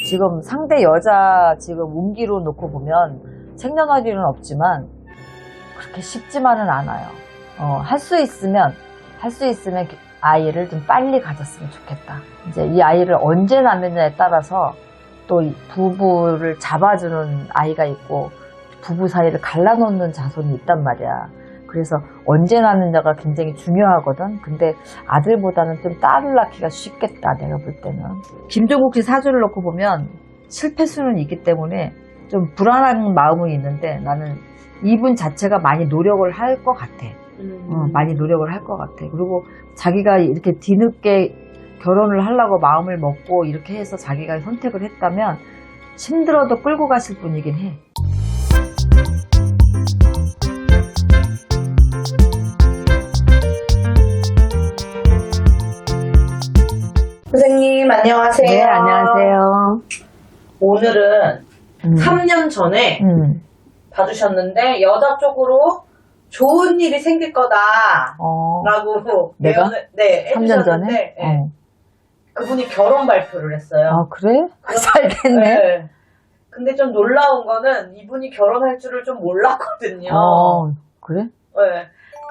지금 상대 여자 지금 운기로 놓고 보면 생년월일은 없지만 그렇게 쉽지만은 않아요. 할 수 있으면 아이를 좀 빨리 가졌으면 좋겠다. 이제 이 아이를 언제 낳느냐에 따라서 또 이 부부를 잡아주는 아이가 있고 부부 사이를 갈라놓는 자손이 있단 말이야. 그래서 언제 낳느냐가 굉장히 중요하거든. 근데 아들보다는 좀 딸을 낳기가 쉽겠다, 내가 볼 때는. 김종국 씨 사주를 놓고 보면 실패수는 있기 때문에 좀 불안한 마음은 있는데 나는 이분 자체가 많이 노력을 할 것 같아. 많이 노력을 할 것 같아. 그리고 자기가 이렇게 뒤늦게 결혼을 하려고 마음을 먹고 이렇게 해서 자기가 선택을 했다면 힘들어도 끌고 가실 분이긴 해. 선생님, 안녕하세요. 네, 안녕하세요. 오늘은 3년 전에 봐주셨는데, 여자 쪽으로 좋은 일이 생길 거다. 라고 내가? 예언을, 네, 3년 전에? 해주셨는데, 네. 그분이 결혼 발표를 했어요. 아, 그래? 잘 됐네. 네. 근데 좀 놀라운 거는 이분이 결혼할 줄을 좀 몰랐거든요. 그래? 네.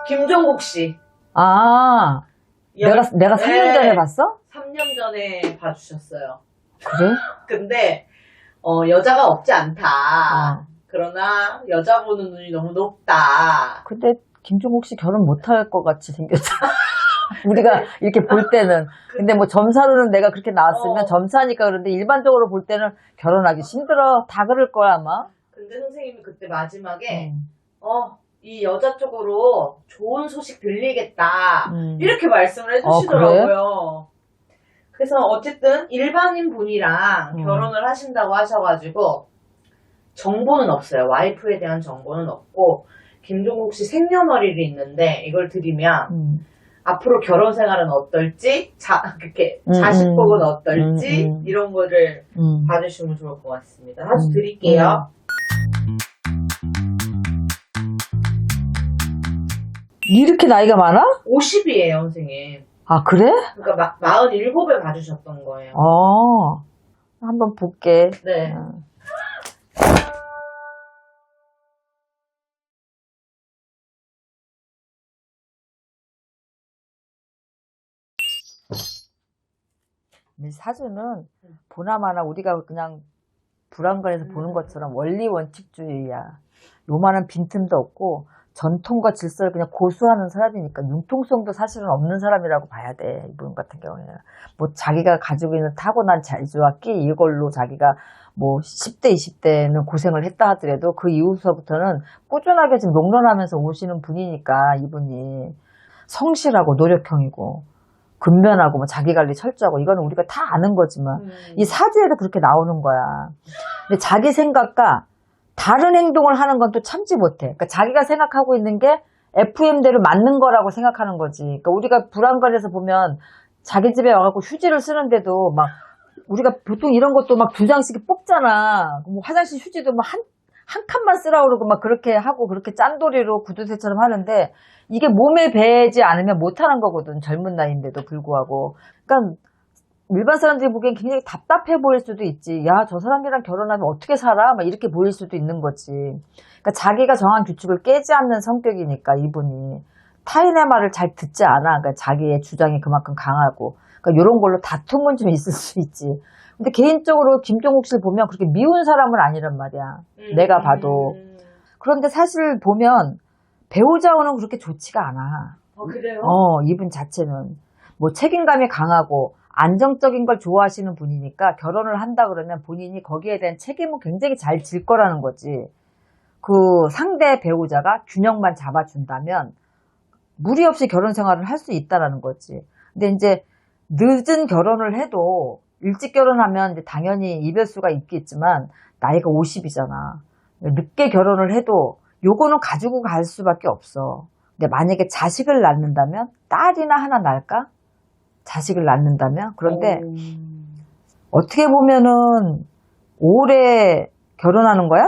김종국 씨. 아, 내가 3년 전에 봤어? 3년 전에 봐주셨어요. 그래? 근데 여자가 없지 않다. 그러나 여자 보는 눈이 너무 높다. 근데 김종국 씨 결혼 못할 것 같이 생겼잖아. 우리가 이렇게 볼 때는. 근데 뭐 점사로는 내가 그렇게 나왔으면 점사니까 그런데 일반적으로 볼 때는 결혼하기 힘들어. 다 그럴 거야 아마. 근데 선생님이 그때 마지막에 이 여자 쪽으로 좋은 소식 들리겠다. 이렇게 말씀을 해주시더라고요. 그래서 어쨌든 일반인 분이랑 결혼을 하신다고 하셔가지고 정보는 없어요. 와이프에 대한 정보는 없고 김종국 씨 생년월일이 있는데 이걸 드리면 앞으로 결혼 생활은 어떨지 그렇게 자식 복은 어떨지 이런 거를 봐주시면 좋을 것 같습니다. 사주 드릴게요. 이렇게 나이가 많아? 50이에요, 선생님. 아, 그래? 그러니까 47에 봐주셨던 거예요. 한번 볼게. 네. 사주는 보나마나 우리가 그냥 불안관에서 보는 것처럼 원리 원칙주의야. 요만한 빈틈도 없고 전통과 질서를 그냥 고수하는 사람이니까 융통성도 사실은 없는 사람이라고 봐야 돼. 이분 같은 경우에는 뭐 자기가 가지고 있는 타고난 재주와 끼 이걸로 자기가 뭐 10대 20대는 고생을 했다 하더라도 그 이후서부터는 꾸준하게 지금 롱런하면서 오시는 분이니까 이분이 성실하고 노력형이고 근면하고 뭐 자기관리 철저하고 이거는 우리가 다 아는 거지만 이 사주에도 그렇게 나오는 거야. 근데 자기 생각과 다른 행동을 하는 건 또 참지 못해. 그러니까 자기가 생각하고 있는 게 FM대로 맞는 거라고 생각하는 거지. 그러니까 우리가 불안관에서 보면 자기 집에 와갖고 휴지를 쓰는데도 막 우리가 보통 이런 것도 막 2장씩 뽑잖아. 뭐 화장실 휴지도 막 한 칸만 쓰라고 그러고 막 그렇게 하고 그렇게 짠돌이로 구두쇠처럼 하는데 이게 몸에 배지 않으면 못하는 거거든. 젊은 나이인데도 불구하고. 그러니까 일반 사람들이 보기엔 굉장히 답답해 보일 수도 있지. 야, 저 사람이랑 결혼하면 어떻게 살아? 막 이렇게 보일 수도 있는 거지. 그러니까 자기가 정한 규칙을 깨지 않는 성격이니까 이분이 타인의 말을 잘 듣지 않아. 그러니까 자기의 주장이 그만큼 강하고. 그러니까 이런 걸로 다툼은 좀 있을 수 있지. 근데 개인적으로 김종국 씨를 보면 그렇게 미운 사람은 아니란 말이야. 내가 봐도. 그런데 사실 보면 배우자와는 그렇게 좋지가 않아. 그래요? 이분 자체는. 뭐 책임감이 강하고 안정적인 걸 좋아하시는 분이니까 결혼을 한다 그러면 본인이 거기에 대한 책임은 굉장히 잘 질 거라는 거지. 그 상대 배우자가 균형만 잡아준다면 무리 없이 결혼 생활을 할 수 있다라는 거지. 근데 이제 늦은 결혼을 해도 일찍 결혼하면 이제 당연히 이별수가 있겠지만 나이가 50이잖아. 늦게 결혼을 해도 요거는 가지고 갈 수밖에 없어. 근데 만약에 자식을 낳는다면 딸이나 하나 낳을까? 자식을 낳는다면? 그런데 어떻게 보면은 올해 결혼하는 거야?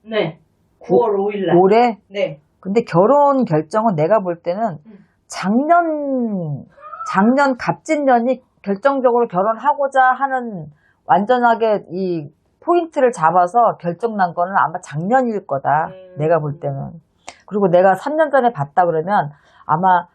네. 9월 5일 날. 올해? 네. 근데 결혼 결정은 내가 볼 때는 작년 갑진년이 결정적으로 결혼하고자 하는 완전하게 이 포인트를 잡아서 결정난 거는 아마 작년일 거다. 내가 볼 때는. 그리고 내가 3년 전에 봤다 그러면 아마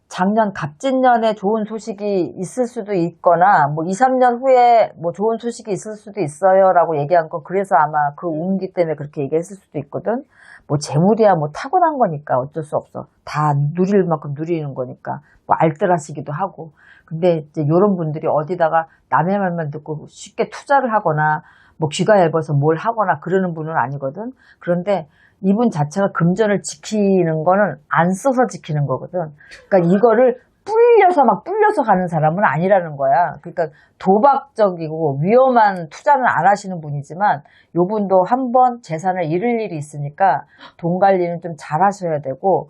작년 갑진년에 좋은 소식이 있을 수도 있거나 뭐 2, 3년 후에 뭐 좋은 소식이 있을 수도 있어요 라고 얘기한 거 그래서 아마 그 운기 때문에 그렇게 얘기했을 수도 있거든. 뭐 재물이야 뭐 타고난 거니까 어쩔 수 없어. 다 누릴 만큼 누리는 거니까 뭐 알뜰하시기도 하고. 근데 이제 요런 분들이 어디다가 남의 말만 듣고 쉽게 투자를 하거나 뭐 귀가 얇아서 뭘 하거나 그러는 분은 아니거든. 그런데 이분 자체가 금전을 지키는 거는 안 써서 지키는 거거든. 그러니까 이거를 불려서 가는 사람은 아니라는 거야. 그러니까 도박적이고 위험한 투자는 안 하시는 분이지만 요분도 한번 재산을 잃을 일이 있으니까 돈 관리는 좀 잘 하셔야 되고,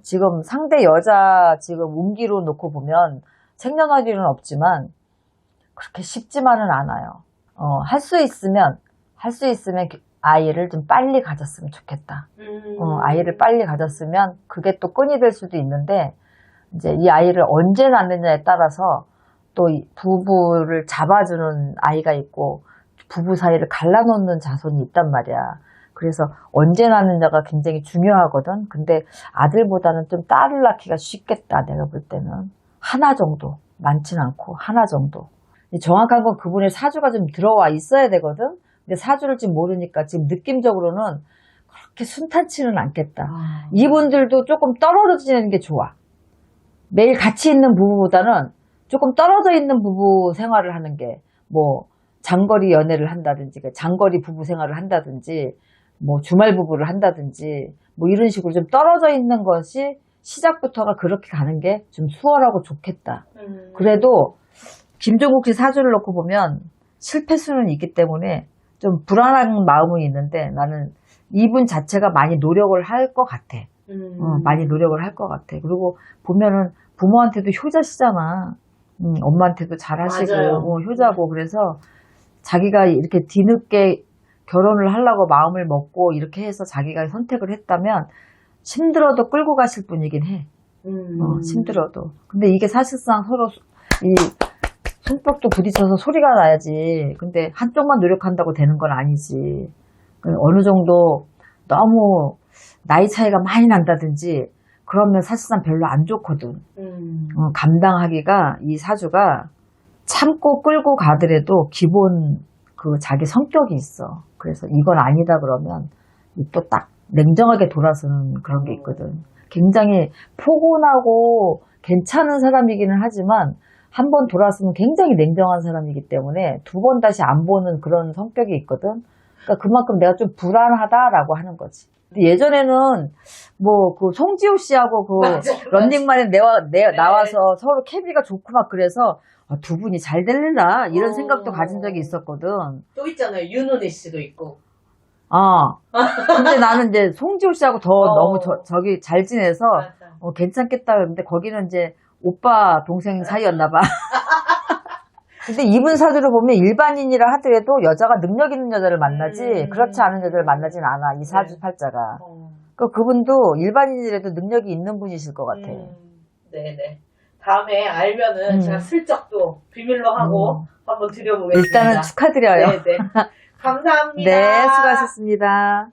지금 상대 여자 지금 운기로 놓고 보면 생년월일은 없지만 그렇게 쉽지만은 않아요. 할 수 있으면 아이를 좀 빨리 가졌으면 좋겠다. 아이를 빨리 가졌으면 그게 또 끈이 될 수도 있는데, 이제 이 아이를 언제 낳느냐에 따라서 또 이 부부를 잡아주는 아이가 있고, 부부 사이를 갈라놓는 자손이 있단 말이야. 그래서 언제 낳느냐가 굉장히 중요하거든. 근데 아들보다는 좀 딸을 낳기가 쉽겠다, 내가 볼 때는. 하나 정도. 많진 않고, 하나 정도. 정확한 건 그분의 사주가 좀 들어와 있어야 되거든. 근데 사주를 지금 모르니까 지금 느낌적으로는 그렇게 순탄치는 않겠다. 이분들도 조금 떨어지는 게 좋아. 매일 같이 있는 부부보다는 조금 떨어져 있는 부부 생활을 하는 게, 뭐 장거리 연애를 한다든지 장거리 부부 생활을 한다든지 뭐 주말 부부를 한다든지 뭐 이런 식으로 좀 떨어져 있는 것이 시작부터가 그렇게 가는 게 좀 수월하고 좋겠다. 그래도 김종국 씨 사주를 놓고 보면 실패수는 있기 때문에 좀 불안한 마음은 있는데 나는 이분 자체가 많이 노력을 할 것 같아. 많이 노력을 할 것 같아. 그리고 보면은 부모한테도 효자시잖아. 엄마한테도 잘하시고 효자고. 그래서 자기가 이렇게 뒤늦게 결혼을 하려고 마음을 먹고 이렇게 해서 자기가 선택을 했다면 힘들어도 끌고 가실 분이긴 해. 힘들어도. 근데 이게 사실상 서로 이 손뼉도 부딪혀서 소리가 나야지. 근데 한쪽만 노력한다고 되는 건 아니지. 어느 정도 너무 나이 차이가 많이 난다든지 그러면 사실상 별로 안 좋거든. 감당하기가 이 사주가 참고 끌고 가더라도 기본 그 자기 성격이 있어. 그래서 이건 아니다 그러면 또 딱 냉정하게 돌아서는 그런 게 있거든. 굉장히 포근하고 괜찮은 사람이기는 하지만 한 번 돌아서면 굉장히 냉정한 사람이기 때문에 두 번 다시 안 보는 그런 성격이 있거든. 그러니까 그만큼 내가 좀 불안하다라고 하는 거지. 예전에는 뭐 그 송지효 씨하고 그 런닝맨에 나와서 서로 케미가 좋고 막 그래서 두 분이 잘 될래나 이런 생각도 가진 적이 있었거든. 또 있잖아요. 윤은혜 씨도 있고. 근데 나는 이제 송지효 씨하고 더 너무 저기 잘 지내서 괜찮겠다 그랬는데 거기는 이제 오빠 동생 사이였나 봐. 근데 이분 사주를 보면 일반인이라 하더라도 여자가 능력 있는 여자를 만나지 그렇지 않은 여자를 만나진 않아. 이 사주 팔자가. 그분도 일반인이라도 능력이 있는 분이실 것 같아. 네네. 다음에 알면은 제가 슬쩍 또 비밀로 하고 한번 드려보겠습니다. 일단은 축하드려요. 네네. 감사합니다. 네, 수고하셨습니다.